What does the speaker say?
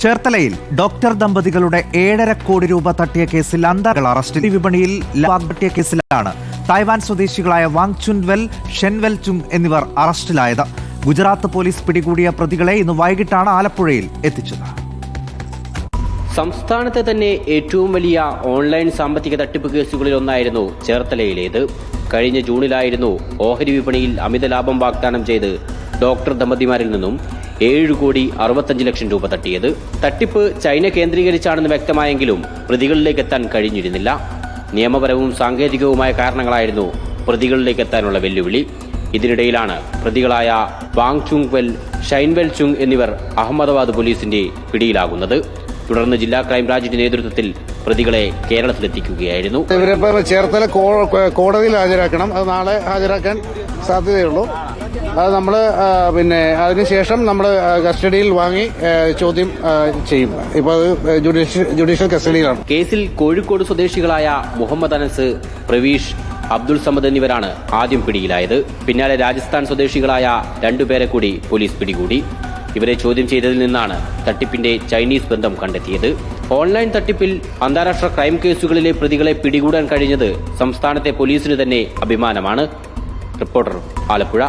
ചേർത്തലയിൽ ഡോക്ടർ ദമ്പതികളുടെ 7.5 കോടി രൂപ തട്ടിയ കേസിൽ അന്തർ അറസ്റ്റ്. വിപണിയിൽ തട്ടിയ കേസിലാണ് തായ്വാൻ സ്വദേശികളായ വാങ് ചുൻവെൽ, ഷെൻവെൽ ചുങ് എന്നിവർ അറസ്റ്റിലായത്. ഗുജറാത്ത് പോലീസ് പിടികൂടിയ പ്രതികളെ ഇന്ന് വൈകിട്ടാണ് ആലപ്പുഴയിൽ എത്തിച്ചത്. സംസ്ഥാനത്തെ തന്നെ ഏറ്റവും വലിയ ഓൺലൈൻ സാമ്പത്തിക തട്ടിപ്പ് കേസുകളിലൊന്നായിരുന്നു ചേർത്തലയിലേത്. കഴിഞ്ഞ ജൂണിലായിരുന്നു ഓഹരി വിപണിയിൽ അമിത ലാഭം വാഗ്ദാനം ചെയ്ത് ഡോക്ടർ ദമ്പതിമാരിൽ നിന്നും 7,65,00,000 രൂപ തട്ടിയത്. തട്ടിപ്പ് ചൈന കേന്ദ്രീകരിച്ചാണെന്ന് വ്യക്തമായെങ്കിലും പ്രതികളിലേക്ക് എത്താൻ കഴിഞ്ഞിരുന്നില്ല. നിയമപരവും സാങ്കേതികവുമായ കാരണങ്ങളായിരുന്നു പ്രതികളിലേക്ക് എത്താനുള്ള വെല്ലുവിളി. ഇതിനിടയിലാണ് പ്രതികളായ വാങ് ചുങ് വെൽ, ഷൈൻവെൽ ചുങ് എന്നിവർ അഹമ്മദാബാദ് പോലീസിന്റെ പിടിയിലാകുന്നത്. തുടർന്ന് ജില്ലാ ക്രൈംബ്രാഞ്ചിന്റെ നേതൃത്വത്തിൽ പ്രതികളെ കേരളത്തിലെത്തിക്കുകയായിരുന്നു. ഇവരിപ്പോൾ ചേർത്തല കോടതിയിൽ ഹാജരാക്കണം. അത് നാളെ ഹാജരാക്കാൻ സാധ്യതയുള്ളൂ. അത് നമ്മൾ അതിനുശേഷം നമ്മൾ കസ്റ്റഡിയിൽ വാങ്ങി ചോദ്യം ചെയ്യും. ഇപ്പോൾ അത് ജുഡീഷ്യൽ കസ്റ്റഡിയിലാണ്. കേസിൽ കോഴിക്കോട് സ്വദേശികളായ മുഹമ്മദ് അനസ്, പ്രവീഷ്, അബ്ദുൾ സമദ് എന്നിവരാണ് ആദ്യം പിടിയിലായത്. പിന്നാലെ രാജസ്ഥാൻ സ്വദേശികളായ 2 പേരെ കൂടി പോലീസ് പിടികൂടി. ഇവരെ ചോദ്യം ചെയ്തതിൽ നിന്നാണ് തട്ടിപ്പിന്റെ ചൈനീസ് ബന്ധം കണ്ടെത്തിയത്. ഓൺലൈൻ തട്ടിപ്പിൽ അന്താരാഷ്ട്ര ക്രൈം കേസുകളിലെ പ്രതികളെ പിടികൂടാൻ കഴിഞ്ഞത് സംസ്ഥാനത്തെ പോലീസിന് തന്നെ അഭിമാനമാണ്. റിപ്പോർട്ടർ, ആലപ്പുഴ.